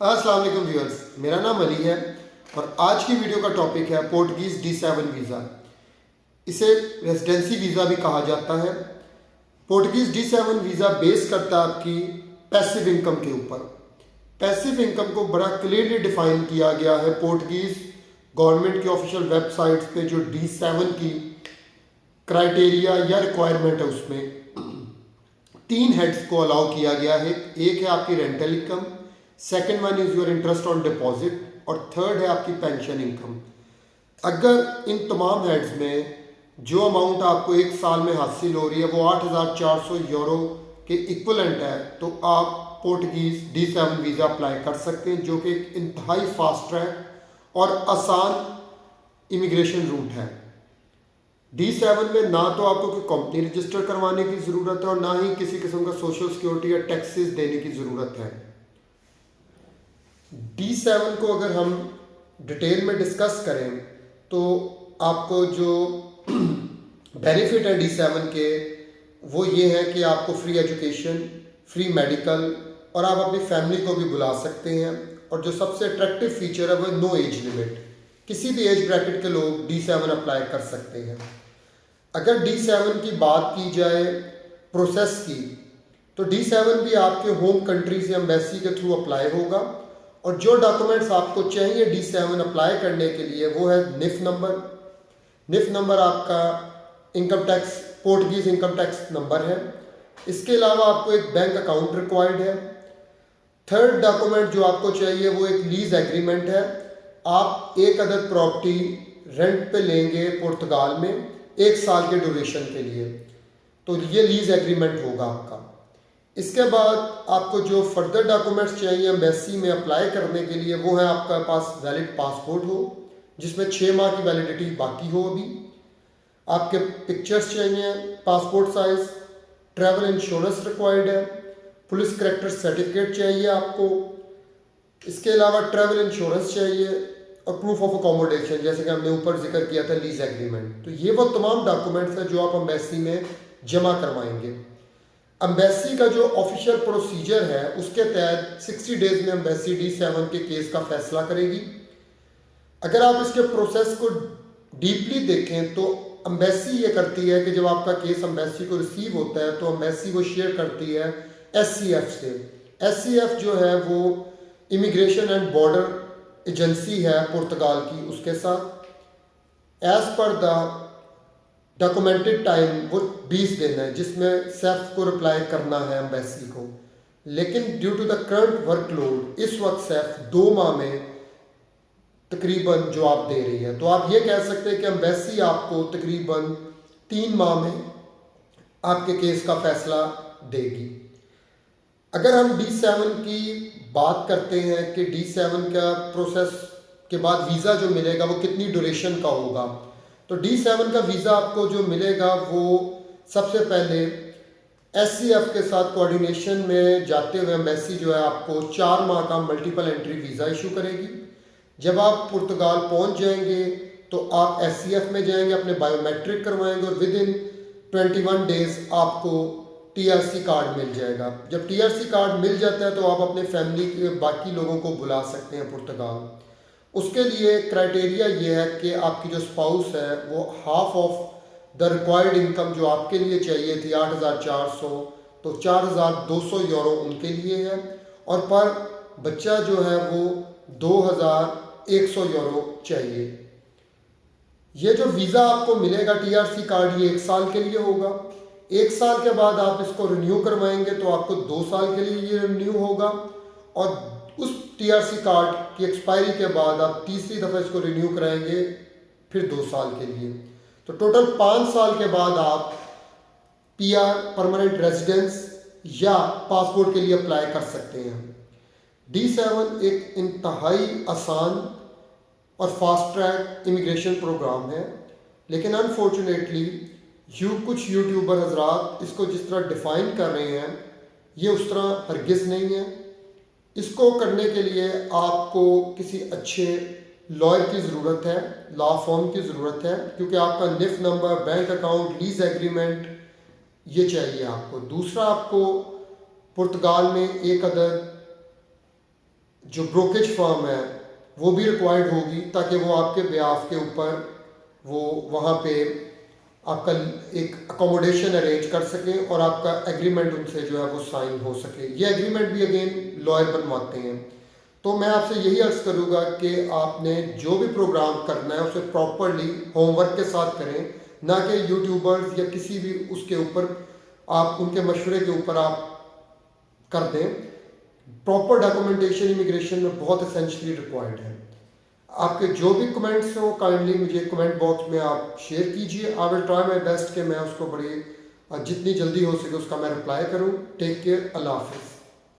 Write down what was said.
अस्सलाम वालेकुम व्यूअर्स, मेरा नाम अली है और आज की वीडियो का टॉपिक है पोर्टुगीज़ D7 वीज़ा। इसे रेजिडेंसी वीज़ा भी कहा जाता है। पोर्टुगीज़ D7 वीज़ा बेस करता है आपकी पैसिव इनकम के ऊपर। पैसिव इनकम को बड़ा क्लियरली डिफाइन किया गया है पोर्टुगीज़ गवर्नमेंट की ऑफिशियल वेबसाइट्स पे। जो D7 की क्राइटेरिया या रिक्वायरमेंट है उसमें 3 हेड्स को अलाउ किया गया है। एक है आपकी rental income, second one is your interest on deposit और थर्ड है आपकी पेंशन इनकम। अगर इन तमाम हेड्स में जो अमाउंट आपको एक साल में हासिल हो रही है वो 8,400 यूरो के इक्वलेंट है, तो आप पोर्टुगीज़ D7 वीज़ा अप्लाई कर सकते हैं, जो कि एक इंतहाई फास्ट ट्रैक और आसान इमिग्रेशन रूट है। D7 में ना तो आपको कोई कंपनी रजिस्टर करवाने की ज़रूरत है और ना ही किसी किस्म का सोशल सिक्योरिटी या टैक्सेस देने की ज़रूरत है। D7 को अगर हम डिटेल में डिस्कस करें तो आपको जो बेनिफिट है D7 के वो ये है कि आपको फ्री एजुकेशन, फ्री मेडिकल और आप अपनी फैमिली को भी बुला सकते हैं। और जो सबसे अट्रैक्टिव फीचर है वो नो एज लिमिट, किसी भी एज ब्रैकेट के लोग D7 अप्लाई कर सकते हैं। अगर D7 की बात की जाए प्रोसेस की, तो D7 भी आपके होम कंट्री से एम्बेसी के थ्रू अप्लाई होगा और जो डॉक्यूमेंट्स आपको चाहिए D7 अप्लाई करने के लिए वो है निफ नंबर। निफ नंबर आपका income tax Portuguese income tax number है। इसके अलावा आपको एक बैंक अकाउंट रिक्वायर्ड है। थर्ड डॉक्यूमेंट जो आपको चाहिए वो एक लीज एग्रीमेंट है। आप एक अदद प्रॉपर्टी रेंट पे लेंगे पुर्तगाल में 1 साल के ड्यूरेशन के लिए, तो ये लीज एग्रीमेंट होगा आपका। इसके बाद आपको जो फर्दर डॉक्यूमेंट्स चाहिए एम्बेसी में अप्लाई करने के लिए वो है आपका पास वैलिड पासपोर्ट हो जिसमें 6 माह की वैलिडिटी बाकी हो अभी। आपके पिक्चर्स चाहिए passport size, travel insurance required है, पुलिस करेक्टर सर्टिफिकेट चाहिए आपको। इसके अलावा ट्रैवल इंश्योरेंस चाहिए और प्रूफ ऑफ अकोमोडेशन, जैसे कि हमने ऊपर जिक्र किया था लीज एग्रीमेंट। तो ये वो तमाम डॉक्यूमेंट्स हैं जो आप एम्बेसी में जमा करवाएंगे। एम्बेसी का जो ऑफिशियल प्रोसीजर है उसके तहत 60 डेज में एम्बेसी D7 के केस का फैसला करेगी। अगर आप इसके प्रोसेस को डीपली देखें तो एम्बेसी ये करती है कि जब आपका केस एम्बेसी को रिसीव होता है तो एम्बेसी वो शेयर करती है SCF से। SCF जो है वो इमिग्रेशन एंड बॉर्डर एजेंसी है पुर्तगाल की, उसके साथ as per the documented time वो 20 दिन है जिसमें सेफ को रिप्लाई करना है एम्बेसी को। लेकिन due to the current workload इस वक्त सेफ 2 माह में तकरीबन जवाब दे रही है। तो आप ये कह सकते हैं कि एम्बेसी आपको तकरीबन 3 माह में आपके केस का फैसला देगी। अगर हम D7 की बात करते हैं कि D7 का प्रोसेस के बाद वीज़ा जो मिलेगा वो कितनी ड्यूरेशन का होगा, तो D7 का वीज़ा आपको जो मिलेगा वो सबसे पहले SCF के साथ कोऑर्डिनेशन में जाते हुए एम्बेसी जो है आपको 4 माह का मल्टीपल एंट्री वीज़ा इशू करेगी। जब आप पुर्तगाल पहुंच जाएंगे तो आप SCF में जाएंगे, अपने बायोमेट्रिक करवाएंगे और विद इन 21 डेज आपको TRC कार्ड मिल जाएगा। जब TRC कार्ड मिल जाता है तो आप अपने फैमिली के बाकी लोगों को बुला सकते हैं पुर्तगाल। उसके लिए क्राइटेरिया ये है कि आपकी जो स्पाउस है वो half of the required income जो आपके लिए चाहिए थी 8,400, तो 4,200 यूरो उनके लिए है और पर बच्चा जो है वो 2,100 यूरो चाहिए। ये जो वीज़ा आपको मिलेगा TRC कार्ड ये 1 साल के लिए होगा। 1 साल के बाद आप इसको रिन्यू करवाएंगे तो आपको 2 साल के लिए ये रिन्यू होगा और उस TRC कार्ड की एक्सपायरी के बाद आप तीसरी दफ़ा इसको रिन्यू कराएंगे फिर 2 साल के लिए। तो टोटल 5 साल के बाद आप PR परमानेंट रेजिडेंस या पासपोर्ट के लिए अप्लाई कर सकते हैं। D7 एक इंतहाई आसान और फास्ट ट्रैक इमिग्रेशन प्रोग्राम है, लेकिन अनफॉर्चुनेटली कुछ यूट्यूबर हजरात इसको जिस तरह डिफ़ाइन कर रहे हैं ये उस तरह हरगिज़ नहीं है। इसको करने के लिए आपको किसी अच्छे लॉयर की ज़रूरत है, लॉ फॉर्म की ज़रूरत है, क्योंकि आपका nif number, bank account, lease agreement ये चाहिए आपको। दूसरा, आपको पुर्तगाल में एक अदद जो ब्रोकेज फर्म है वो भी रिक्वायर्ड होगी, ताकि वो आपके ब्याफ के ऊपर वो वहाँ पे आपका एक अकोमोडेशन अरेंज कर सकें और आपका एग्रीमेंट उनसे जो है वो साइन हो सके। ये एग्रीमेंट भी अगेन लॉयर बनवाते हैं। तो मैं आपसे यही अर्ज़ करूँगा कि आपने जो भी प्रोग्राम करना है उसे प्रॉपरली होमवर्क के साथ करें, ना कि यूट्यूबर्स या किसी भी उसके ऊपर आप उनके मशवरे के ऊपर आप कर दें। प्रॉपर डॉक्यूमेंटेशन इमिग्रेशन में बहुत एसेंशियली रिक्वायर्ड है। आपके जो भी कमेंट्स हो काइंडली मुझे कमेंट बॉक्स में आप शेयर कीजिए। I will try my best कि मैं उसको बड़ी जितनी जल्दी हो सके उसका मैं रिप्लाई करूँ। टेक केयर, अल्लाह हाफिज़।